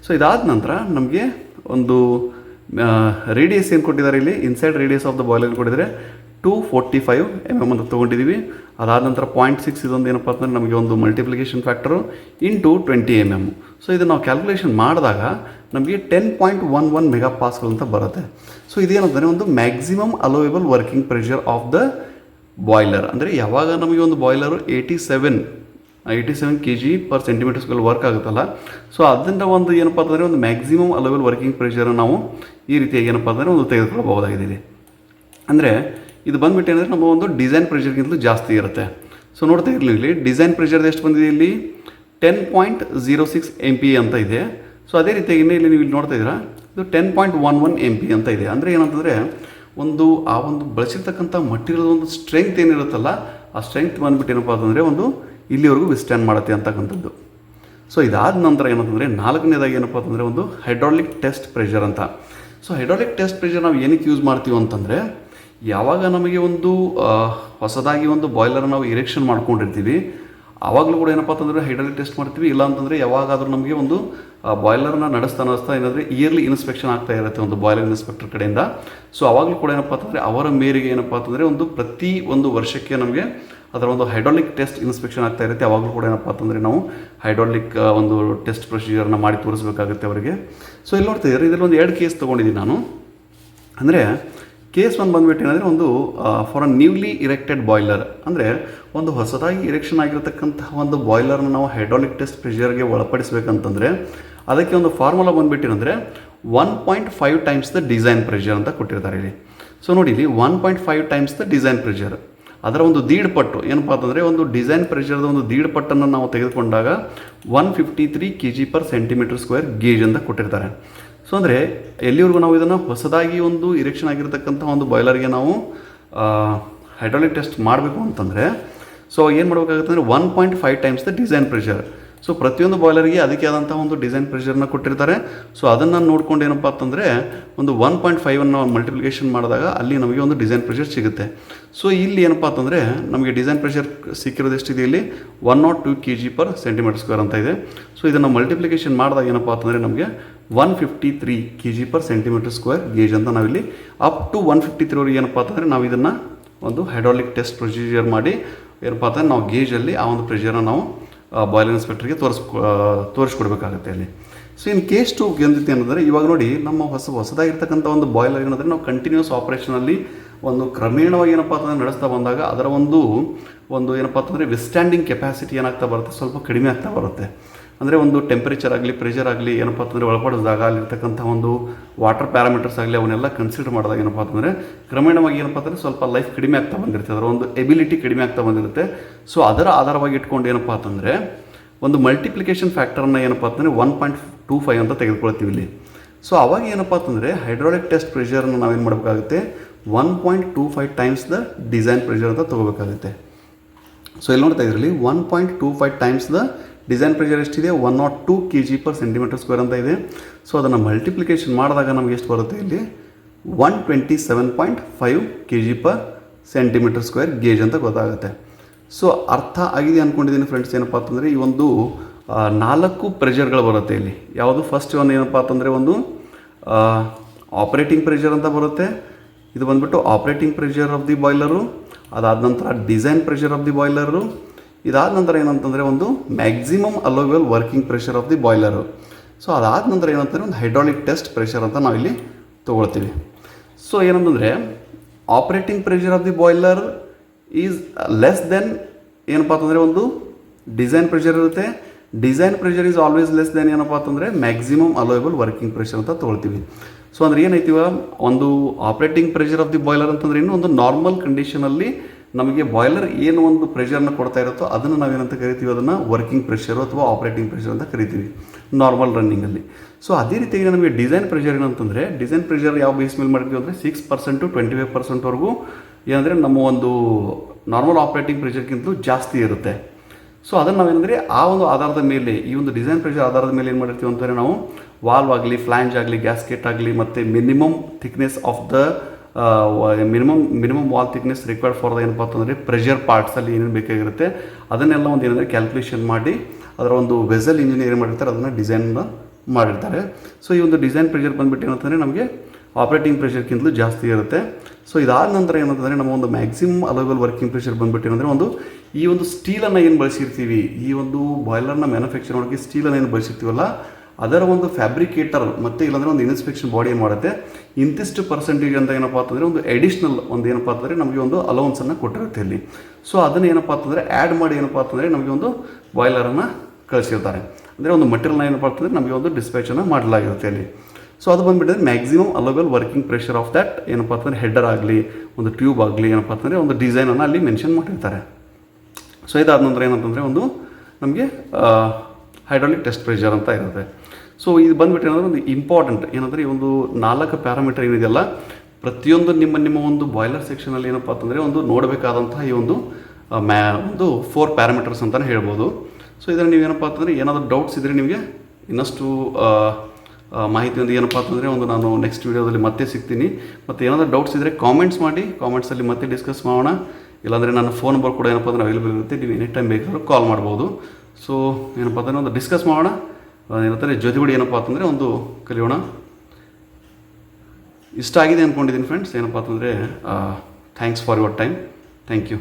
ಸೊ ಇದಾದ ನಂತರ ನಮಗೆ ಒಂದು ರೇಡಿಯಸ್ ಏನು ಕೊಟ್ಟಿದ್ದಾರೆ ಇಲ್ಲಿ inside radius of the boiler ಕೊಟ್ಟಿದ್ದಾರೆ 245 mm ಅಂತ ತೊಗೊಂಡಿದ್ದೀವಿ. ಅದಾದ ನಂತರ 0.6 ಇದೊಂದು ಏನಪ್ಪ ಅಂತಂದರೆ ನಮಗೆ ಒಂದು multiplication factor into 20 mm. So ಇದು ನಾವು ಕ್ಯಾಲ್ಕುಲೇಷನ್ ಮಾಡಿದಾಗ ನಮಗೆ 10.11 ಮೆಗಾ ಪಾಸ್ಕಲ್ ಅಂತ ಬರುತ್ತೆ. ಸೊ ಇದೇನಂದರೆ ಒಂದು maximum allowable working pressure of the boiler. ಅಂದರೆ ಯಾವಾಗ ನಮಗೆ ಒಂದು boiler 87 kg per centimeter square work ಆಗುತ್ತಲ್ಲ, ಸೊ ಅದರಿಂದ ಒಂದು ಏನಪ್ಪ ಅಂತಂದರೆ ಒಂದು ಮ್ಯಾಕ್ಸಿಮಮ್ ಅಲೋವೇಬಲ್ ವರ್ಕಿಂಗ್ ಪ್ರೆಷರ್ ನಾವು ಈ ರೀತಿಯಾಗಿ ಏನಪ್ಪ ಅಂದರೆ ಒಂದು ತೆಗೆದುಕೊಳ್ಳಬಹುದಾಗಿದೆ. ಅಂದರೆ ಇದು ಬಂದುಬಿಟ್ಟು ಏನಂದರೆ ನಮ್ಮ ಒಂದು ಡಿಸೈನ್ ಪ್ರೆಷರ್ಗಿಂತಲೂ ಜಾಸ್ತಿ ಇರುತ್ತೆ. ಸೊ ನೋಡ್ತಾ ಇರಲಿ ಇಲ್ಲಿ ಡಿಸೈನ್ ಪ್ರೆಷರ್ ಎಷ್ಟು ಬಂದಿದೆ, ಇಲ್ಲಿ 10.06 MPa ಅಂತ ಇದೆ. ಸೊ ಅದೇ ರೀತಿಯಾಗಿ ಇಲ್ಲಿ ನೀವು ಇಲ್ಲಿ ನೋಡ್ತಾ ಇದ್ದೀರಾ, ಇದು 10.11 MPa ಅಂತ ಇದೆ. ಅಂದರೆ ಏನಂತಂದರೆ ಆ ಒಂದು ಬಳಸಿರ್ತಕ್ಕಂಥ ಮಟೀರಿಯಲ್ ಒಂದು ಸ್ಟ್ರೆಂತ್ ಏನಿರುತ್ತಲ್ಲ, ಆ ಸ್ಟ್ರೆಂತ್ ಬಂದುಬಿಟ್ಟು ಏನಪ್ಪ ಅಂತಂದರೆ ಒಂದು ಇಲ್ಲಿವರೆಗೂ ವಿಸ್ಟ್ಯಾಂಡ್ ಮಾಡುತ್ತೆ ಅಂತಕ್ಕಂಥದ್ದು. ಸೊ ಇದಾದ ನಂತರ ಏನಂತಂದರೆ ನಾಲ್ಕನೇದಾಗಿ ಏನಪ್ಪ ಅಂತಂದರೆ ಒಂದು ಹೈಡ್ರಾಲಿಕ್ ಟೆಸ್ಟ್ ಪ್ರೆಷರ್ ಅಂತ. ಸೊ ಹೈಡ್ರಾಲಿಕ್ ಟೆಸ್ಟ್ ಪ್ರೆಷರ್ ನಾವು ಏನಕ್ಕೆ ಯೂಸ್ ಮಾಡ್ತೀವಿ ಅಂತಂದರೆ, ಯಾವಾಗ ನಮಗೆ ಒಂದು ಹೊಸದಾಗಿ ಒಂದು ಬಾಯ್ಲರ್ ನಾವು ಇರೆಕ್ಷನ್ ಮಾಡ್ಕೊಂಡಿರ್ತೀವಿ, ಆವಾಗಲೂ ಕೂಡ ಏನಪ್ಪ ಅಂತಂದರೆ ಹೈಡ್ರಾಲಿಕ್ ಟೆಸ್ಟ್ ಮಾಡ್ತೀವಿ. ಇಲ್ಲ ಅಂತಂದರೆ ಯಾವಾಗಾದರೂ ನಮಗೆ ಒಂದು ಬಾಯ್ಲರ್ನ ನಡೆಸ್ತಾ ಏನಾದರೆ ಇಯರ್ಲಿ ಇನ್ಸ್ಪೆಕ್ಷನ್ ಆಗ್ತಾ ಇರುತ್ತೆ ಒಂದು ಬಾಯ್ಲರ್ ಇನ್ಸ್ಪೆಕ್ಟರ್ ಕಡೆಯಿಂದ. ಸೊ ಆವಾಗಲೂ ಕೂಡ ಏನಪ್ಪ ಅಂತಂದರೆ ಅವರ ಮೇರೆಗೆ ಏನಪ್ಪ ಅಂತಂದರೆ ಪ್ರತಿ ಒಂದು ವರ್ಷಕ್ಕೆ ನಮಗೆ ಅದರ ಒಂದು ಹೈಡ್ರಾಲಿಕ್ ಟೆಸ್ಟ್ ಇನ್ಸ್ಪೆಕ್ಷನ್ ಆಗ್ತಾ ಇರುತ್ತೆ. ಆವಾಗಲೂ ಕೂಡ ಏನಪ್ಪ ಅಂತಂದರೆ ನಾವು ಹೈಡ್ರಾಲಿಕ್ ಒಂದು ಟೆಸ್ಟ್ ಪ್ರೊಸೀಜರ್ನ ಮಾಡಿ ತೋರಿಸ್ಬೇಕಾಗುತ್ತೆ ಅವರಿಗೆ. ಸೊ ಇಲ್ಲಿ ನೋಡ್ತಾ ಇದ್ದಾರೆ, ಇದರಲ್ಲಿ ಒಂದು 2 ಕೇಸ್ ತೊಗೊಂಡಿದ್ದೀನಿ ನಾನು. ಅಂದರೆ ಕೇಸ್ 1 ಬಂದುಬಿಟ್ಟು ಏನಂದರೆ ಒಂದು ಫಾರ್ ಅ ನ್ಯೂಲಿ ಇರೆಕ್ಟೆಡ್ ಬಾಯ್ಲರ್. ಅಂದರೆ ಒಂದು ಹೊಸದಾಗಿ ಇರೆಕ್ಷನ್ ಆಗಿರತಕ್ಕಂತಹ ಒಂದು ಬಾಯ್ಲರ್ನ ನಾವು ಹೈಡ್ರಾಲಿಕ್ ಟೆಸ್ಟ್ ಪ್ರೆಷರ್ಗೆ ಒಳಪಡಿಸಬೇಕಂತಂದರೆ ಅದಕ್ಕೆ ಒಂದು ಫಾರ್ಮುಲಾ ಬಂದುಬಿಟ್ಟು ಏನಂದರೆ 1.5 ಟೈಮ್ಸ್ ದ ಡಿಸೈನ್ ಪ್ರೆಷರ್ ಅಂತ ಕೊಟ್ಟಿರ್ತಾರೆ ಇಲ್ಲಿ. ಸೊ ನೋಡಿ ಇಲ್ಲಿ 1.5 ಟೈಮ್ಸ್ ದ ಡಿಸೈನ್ ಪ್ರೆಷರ್, ಅದರ ಒಂದು ದೀಡ್ ಪಟ್ಟು ಏನಪ್ಪ ಅಂತಂದರೆ ಒಂದು ಡಿಸೈನ್ ಪ್ರೆಷರ್ದ ಒಂದು ದೀಡ್ ಪಟ್ಟನ್ನು ನಾವು ತೆಗೆದುಕೊಂಡಾಗ 153 kg per centimeter square gauge ಅಂತ ಕೊಟ್ಟಿರ್ತಾರೆ. ಸೊ ಅಂದರೆ ಎಲ್ಲಿವರೆಗೂ ನಾವು ಇದನ್ನು ಹೊಸದಾಗಿ ಒಂದು ಇರೆಕ್ಷನ್ ಆಗಿರತಕ್ಕಂಥ ಒಂದು ಬಾಯ್ಲರ್ಗೆ ನಾವು ಹೈಡ್ರಾಲಿಕ್ ಟೆಸ್ಟ್ ಮಾಡಬೇಕು ಅಂತಂದರೆ ಸೊ ಏನು ಮಾಡಬೇಕಾಗುತ್ತೆ ಅಂದರೆ 1.5 times the design pressure. So ಪ್ರತಿಯೊಂದು ಬಾಯ್ಲರ್ಗೆ ಅದಕ್ಕೆ ಆದಂಥ ಒಂದು ಡಿಸೈನ್ ಪ್ರೆಷರ್ನ ಕೊಟ್ಟಿರ್ತಾರೆ. ಸೊ ಅದನ್ನು ನೋಡ್ಕೊಂಡು ಏನಪ್ಪ ಅಂತಂದರೆ ಒಂದು 1.5 ಮಲ್ಟಿಪ್ಲಿಕೇಶನ್ ಮಾಡಿದಾಗ ಅಲ್ಲಿ ನಮಗೆ ಒಂದು ಡಿಸೈನ್ ಪ್ರೆಷರ್ ಸಿಗುತ್ತೆ. ಸೊ ಇಲ್ಲಿ ಏನಪ್ಪ ಅಂತಂದರೆ ನಮಗೆ ಡಿಸೈನ್ ಪ್ರೆಷರ್ ಸಿಕ್ಕಿರೋದು ಎಷ್ಟಿದೆ, ಇಲ್ಲಿ 102 kg per centimeter square ಅಂತ ಇದೆ. ಸೊ ಇದನ್ನು ಮಲ್ಟಿಪ್ಲಿಕೇಶನ್ ಮಾಡಿದಾಗ ಏನಪ್ಪ ಅಂತಂದರೆ ನಮಗೆ 153 kg per centimeter square gauge ಅಂತ ನಾವಿಲ್ಲಿ ಅಪ್ ಟು 153 ಏನಪ್ಪ ಅಂತಂದರೆ ನಾವು ಇದನ್ನು ಒಂದು ಹೈಡ್ರಾಲಿಕ್ ಟೆಸ್ಟ್ ಪ್ರೊಸೀಜರ್ ಮಾಡಿ ಏನಪ್ಪ ಅಂತಂದರೆ ನಾವು ಗೇಜಲ್ಲಿ ಆ ಒಂದು ಪ್ರೆಷರ್ನ ನಾವು ಬಾಯ್ಲರ್ ಇನ್ಸ್ಪೆಕ್ಟರ್ಗೆ ತೋರಿಸ್ಕೊಡ್ಬೇಕಾಗುತ್ತೆ ಅಲ್ಲಿ. ಸೊ ಇನ್ ಕೇಸ್ 2 ಎಂದಿತ್ತು ಏನಂದರೆ, ಇವಾಗ ನೋಡಿ ನಮ್ಮ ಹೊಸದಾಗಿರ್ತಕ್ಕಂಥ ಒಂದು ಬಾಯ್ಲರ್ ಏನಂದರೆ ನಾವು ಕಂಟಿನ್ಯೂಸ್ ಆಪ್ರೇಷನಲ್ಲಿ ಒಂದು ಕ್ರಮೇಣವಾಗಿ ಏನಪ್ಪ ಅಂತಂದರೆ ನಡೆಸ್ತಾ ಬಂದಾಗ ಅದರ ಒಂದು ಏನಪ್ಪ ಅಂತಂದರೆ ವಿಸ್ಟ್ಯಾಂಡಿಂಗ್ ಕೆಪಾಸಿಟಿ ಏನಾಗ್ತಾ ಬರುತ್ತೆ, ಸ್ವಲ್ಪ ಕಡಿಮೆ ಆಗ್ತಾ ಬರುತ್ತೆ. ಅಂದರೆ ಒಂದು ಟೆಂಪರೇಚರ್ ಆಗಲಿ ಪ್ರೆಷರ್ ಆಗಲಿ ಏನಪ್ಪ ಅಂತಂದರೆ ಒಳಪಡಿಸಿದಾಗ ಅಲ್ಲಿರ್ತಕ್ಕಂಥ ಒಂದು ವಾಟರ್ ಪ್ಯಾರಾಮೀಟರ್ಸ್ ಆಗಲಿ ಅವನ್ನೆಲ್ಲ ಕನ್ಸಿಡರ್ ಮಾಡಿದಾಗ ಏನಪ್ಪ ಅಂತಂದರೆ ಕ್ರಮೇಣವಾಗಿ ಏನಪ್ಪ ಅಂತಂದರೆ ಸ್ವಲ್ಪ ಲೈಫ್ ಕಡಿಮೆ ಆಗ್ತಾ ಬಂದಿರುತ್ತೆ, ಅದರ ಒಂದು ಎಬಿಲಿಟಿ ಕಡಿಮೆ ಆಗ್ತಾ ಬಂದಿರುತ್ತೆ. ಸೊ ಅದರ ಆಧಾರವಾಗಿ ಇಟ್ಕೊಂಡು ಏನಪ್ಪ ಅಂತಂದರೆ ಒಂದು ಮಲ್ಟಿಪ್ಲಿಕೇಶನ್ ಫ್ಯಾಕ್ಟರ್ನ ಏನಪ್ಪ ಅಂತಂದರೆ 1.25 ಅಂತ ತೆಗೆದುಕೊಳ್ತೀವಿ ಇಲ್ಲಿ. ಸೊ ಅವಾಗ ಏನಪ್ಪ ಅಂತಂದರೆ ಹೈಡ್ರಾಲಿಕ್ ಟೆಸ್ಟ್ ಪ್ರೆಷರ್ನ ನಾವೇನು ಮಾಡಬೇಕಾಗುತ್ತೆ, 1.25 ಟೈಮ್ಸ್ ದ ಡಿಸೈನ್ ಪ್ರೆಷರ್ ಅಂತ ತೊಗೋಬೇಕಾಗುತ್ತೆ. ಸೊ ಇಲ್ಲಿ ನೋಡ್ತಾ ಇದ್ರಲ್ಲಿ 1.25 ಟೈಮ್ಸ್ ದ ಡಿಸೈನ್ ಪ್ರೆಷರ್ ಎಷ್ಟಿದೆ, 102 kg per centimeter square ಅಂತ ಇದೆ. ಸೊ ಅದನ್ನು ಮಲ್ಟಿಪ್ಲಿಕೇಶನ್ ಮಾಡಿದಾಗ ನಮಗೆ ಎಷ್ಟು ಬರುತ್ತೆ, ಇಲ್ಲಿ 127.5 kg per centimeter square gauge ಅಂತ ಗೊತ್ತಾಗುತ್ತೆ. ಸೊ ಅರ್ಥ ಆಗಿದೆ ಅಂದ್ಕೊಂಡಿದ್ದೀನಿ ಫ್ರೆಂಡ್ಸ್. ಏನಪ್ಪ ಅಂತಂದರೆ ಈ ಒಂದು 4 ಪ್ರೆಷರ್ಗಳು ಬರುತ್ತೆ ಇಲ್ಲಿ. ಯಾವುದು ಫಸ್ಟ್ ಒಂದು ಏನಪ್ಪ ಅಂತಂದರೆ ಒಂದು ಆಪ್ರೇಟಿಂಗ್ ಪ್ರೆಷರ್ ಅಂತ ಬರುತ್ತೆ. ಇದು ಬಂದುಬಿಟ್ಟು operating pressure of the boiler. ಅದಾದ ನಂತರ design pressure of the boiler. ಇದಾದ ನಂತರ ಏನಂತಂದರೆ ಒಂದು maximum allowable working pressure of the boiler. So ಅದಾದ ನಂತರ ಏನಂತಂದರೆ ಒಂದು ಹೈಡ್ರಾಲಿಕ್ ಟೆಸ್ಟ್ ಪ್ರೆಷರ್ ಅಂತ ನಾವಿಲ್ಲಿ ತೊಗೊಳ್ತೀವಿ. ಸೊ ಏನಂತಂದರೆ operating pressure of the boiler is less than ಏನಪ್ಪ ಅಂತಂದರೆ ಒಂದು ಡಿಸೈನ್ ಪ್ರೆಷರ್ ಇರುತ್ತೆ. Design pressure is always less than ಏನಪ್ಪ ಅಂತಂದರೆ ಮ್ಯಾಕ್ಸಿಮಮ್ ಅಲೋವೇಬಲ್ ವರ್ಕಿಂಗ್ ಪ್ರೆಷರ್ ಅಂತ ತೊಗೊಳ್ತೀವಿ. ಸೊ ಅಂದರೆ ಏನೈತಿವ ಒಂದು operating pressure of the boiler ಅಂತಂದರೆ ಇನ್ನೂ ಒಂದು ನಾರ್ಮಲ್ ಕಂಡೀಷನಲ್ಲಿ ನಮಗೆ ಬಾಯ್ಲರ್ ಏನು ಒಂದು ಪ್ರೆಷರ್ನ ಕೊಡ್ತಾ ಇರುತ್ತೋ ಅದನ್ನು ನಾವೇನಂತ ಕರಿತೀವಿ, ಅದನ್ನು ವರ್ಕಿಂಗ್ ಪ್ರೆಷರು ಅಥವಾ ಆಪ್ರೇಟಿಂಗ್ ಪ್ರೆಷರ್ ಅಂತ ಕರಿತೀವಿ ನಾರ್ಮಲ್ ರನ್ನಿಂಗಲ್ಲಿ. ಸೊ ಅದೇ ರೀತಿಯಾಗಿ ನಮಗೆ ಡಿಸೈನ್ ಪ್ರೆಷರ್ ಏನಂತಂದರೆ ಡಿಸೈನ್ ಪ್ರೆಷರ್ ಯಾವ ಬೇಸ್ ಮೇಲೆ ಮಾಡ್ತೀವಿ ಅಂದರೆ 6% to 25% ಏನಂದರೆ ನಮ್ಮ ಒಂದು ನಾರ್ಮಲ್ ಆಪ್ರೇಟಿಂಗ್ ಪ್ರೆಷರ್ಗಿಂತಲೂ ಜಾಸ್ತಿ ಇರುತ್ತೆ. ಸೊ ಅದನ್ನು ನಾವೇನಂದರೆ ಆ ಒಂದು ಆಧಾರದ ಮೇಲೆ ಈ ಒಂದು ಡಿಸೈನ್ ಪ್ರೆಷರ್ ಆಧಾರದ ಮೇಲೆ ಏನು ಮಾಡಿರ್ತೀವಿ ಅಂತಂದರೆ ನಾವು ವಾಲ್ವ್ ಆಗಲಿ ಫ್ಲ್ಯಾಂಜ್ ಆಗಲಿ ಗ್ಯಾಸ್ಕೆಟ್ ಆಗಲಿ ಮತ್ತು minimum thickness of the minimum wall thickness required for the ಏನಪ್ಪ ಅಂತಂದರೆ ಪ್ರೆಷರ್ ಪಾರ್ಟ್ಸಲ್ಲಿ ಏನೇನು ಬೇಕಾಗಿರುತ್ತೆ ಅದನ್ನೆಲ್ಲ ಒಂದು ಏನಂದರೆ ಕ್ಯಾಲ್ಕುಲೇಷನ್ ಮಾಡಿ ಅದರ ಒಂದು ವೆಸಲ್ ಇಂಜಿನಿಯರ್ ಏನು ಮಾಡಿರ್ತಾರೆ ಅದನ್ನು ಡಿಸೈನ್ನ ಮಾಡಿರ್ತಾರೆ. ಸೊ ಈ ಒಂದು ಡಿಸೈನ್ ಪ್ರೆಷರ್ ಬಂದುಬಿಟ್ಟು ಏನಂತಂದರೆ ನಮಗೆ ಆಪ್ರೇಟಿಂಗ್ ಪ್ರೆಷರ್ಗಿಂತಲೂ ಜಾಸ್ತಿ ಇರುತ್ತೆ. ಸೊ ಇದಾದ ನಂತರ ಏನಂತಂದರೆ ನಮ್ಮ ಒಂದು ಮ್ಯಾಕ್ಸಿಮಮ್ ಅಲೋಬಲ್ ವರ್ಕಿಂಗ್ ಪ್ರೆಷರ್ ಬಂದುಬಿಟ್ಟು ಏನಂದರೆ ಒಂದು ಈ ಒಂದು ಸ್ಟೀಲನ್ನು ಏನು ಬಳಸಿರ್ತೀವಿ, ಈ ಒಂದು ಬಾಯ್ಲರ್ನ ಮ್ಯಾನುಫ್ಯಾಕ್ಚರ್ ಮಾಡೋಕ್ಕೆ ಸ್ಟೀಲನ್ನು ಏನು ಬಳಸಿರ್ತೀವಲ್ಲ ಅದರ ಒಂದು ಫ್ಯಾಬ್ರಿಕೇಟರ್ ಮತ್ತು ಇಲ್ಲಾಂದರೆ ಒಂದು ಇನ್ಸ್ಪೆಕ್ಷನ್ ಬಾಡಿ ಏನು ಮಾಡುತ್ತೆ, ಇಂತಿಷ್ಟು ಪರ್ಸೆಂಟೇಜ್ ಅಂತ ಏನಪ್ಪ ಅಂತಂದರೆ ಒಂದು ಎಡಿಷ್ನಲ್ ಒಂದು ಏನಪ್ಪ ಅಂತಂದರೆ ನಮಗೆ ಒಂದು ಅಲೌನ್ಸನ್ನು ಕೊಟ್ಟಿರುತ್ತೆ ಇಲ್ಲಿ. ಸೊ ಅದನ್ನು ಏನಪ್ಪ ಅಂತಂದರೆ ಆ್ಯಡ್ ಮಾಡಿ ಏನಪ್ಪ ಅಂತಂದರೆ ನಮಗೆ ಒಂದು ಬಾಯ್ಲರನ್ನು ಕಳಿಸಿರ್ತಾರೆ. ಅಂದರೆ ಒಂದು ಮಟೀರಿಯಲ್ನ ಏನಪ್ಪ ಅಂತಂದರೆ ನಮಗೆ ಒಂದು ಡಿಸ್ಪ್ಯಾಚನ್ನು ಮಾಡಲಾಗಿರುತ್ತೆ ಅಲ್ಲಿ. ಸೊ ಅದು ಬಂದುಬಿಟ್ಟಿದ್ರೆ maximum allowable working pressure of that ಏನಪ್ಪ ಅಂತಂದರೆ ಹೆಡ್ಡರ್ ಆಗಲಿ ಒಂದು ಟ್ಯೂಬ್ ಆಗಲಿ ಏನಪ್ಪ ಅಂತಂದರೆ ಒಂದು ಡಿಸೈನನ್ನು ಅಲ್ಲಿ ಮೆನ್ಷನ್ ಮಾಡಿರ್ತಾರೆ. ಸೊ ಇದಾದ ನಂತರ ಏನಂತಂದರೆ ಒಂದು ನಮಗೆ ಹೈಡ್ರಾಲಿಕ್ ಟೆಸ್ಟ್ ಪ್ರೆಷರ್ ಅಂತ ಇರುತ್ತೆ. ಸೊ ಇದು ಬಂದುಬಿಟ್ಟು ಏನಂದರೆ ಒಂದು ಇಂಪಾರ್ಟೆಂಟ್ ಏನಂದರೆ ಈ ಒಂದು 4 ಪ್ಯಾರಾಮೀಟರ್ ಏನಿದೆಯಲ್ಲ ಪ್ರತಿಯೊಂದು ನಿಮ್ಮ ಒಂದು ಬಾಯ್ಲರ್ ಸೆಕ್ಷನಲ್ಲಿ ಏನಪ್ಪ ಅಂತಂದರೆ ಒಂದು ನೋಡಬೇಕಾದಂತಹ ಈ ಒಂದು ಒಂದು 4 ಪ್ಯಾರಾಮೀಟರ್ಸ್ ಅಂತಲೇ ಹೇಳ್ಬೋದು. ಸೊ ಇದನ್ನು ನೀವೇನಪ್ಪ ಅಂತಂದರೆ ಏನಾದರೂ ಡೌಟ್ಸ್ ಇದ್ದರೆ ನಿಮಗೆ ಇನ್ನಷ್ಟು ಮಾಹಿತಿಯೊಂದು ಏನಪ್ಪ ಅಂತಂದರೆ ಒಂದು ನಾನು ನೆಕ್ಸ್ಟ್ ವೀಡಿಯೋದಲ್ಲಿ ಮತ್ತೆ ಸಿಗ್ತೀನಿ. ಮತ್ತು ಏನಾದರೂ ಡೌಟ್ಸ್ ಇದ್ದರೆ ಕಾಮೆಂಟ್ಸ್ ಮಾಡಿ, ಕಾಮೆಂಟ್ಸಲ್ಲಿ ಮತ್ತೆ ಡಿಸ್ಕಸ್ ಮಾಡೋಣ. ಇಲ್ಲಾಂದರೆ ನನ್ನ ಫೋನ್ ನಂಬರ್ ಕೂಡ ಏನಪ್ಪ ಅಂದರೆ ಅವೈಲೇಬಲ್ ಇರುತ್ತೆ, ನೀವು ಎನಿ ಟೈಮ್ ಬೇಕಾದ್ರೂ ಕಾಲ್ ಮಾಡ್ಬೋದು. ಸೊ ಏನಪ್ಪ ಅಂತಂದರೆ ಒಂದು ಡಿಸ್ಕಸ್ ಮಾಡೋಣ, ಏನಂತಾರೆ ಜೊತೆಗೂಡಿ ಏನಪ್ಪ ಅಂತಂದರೆ ಒಂದು ಕಲಿಯೋಣ. ಇಷ್ಟ ಆಗಿದೆ ಅಂದ್ಕೊಂಡಿದ್ದೀನಿ ಫ್ರೆಂಡ್ಸ್. ಏನಪ್ಪ ಅಂತಂದರೆ thanks for your time. Thank you.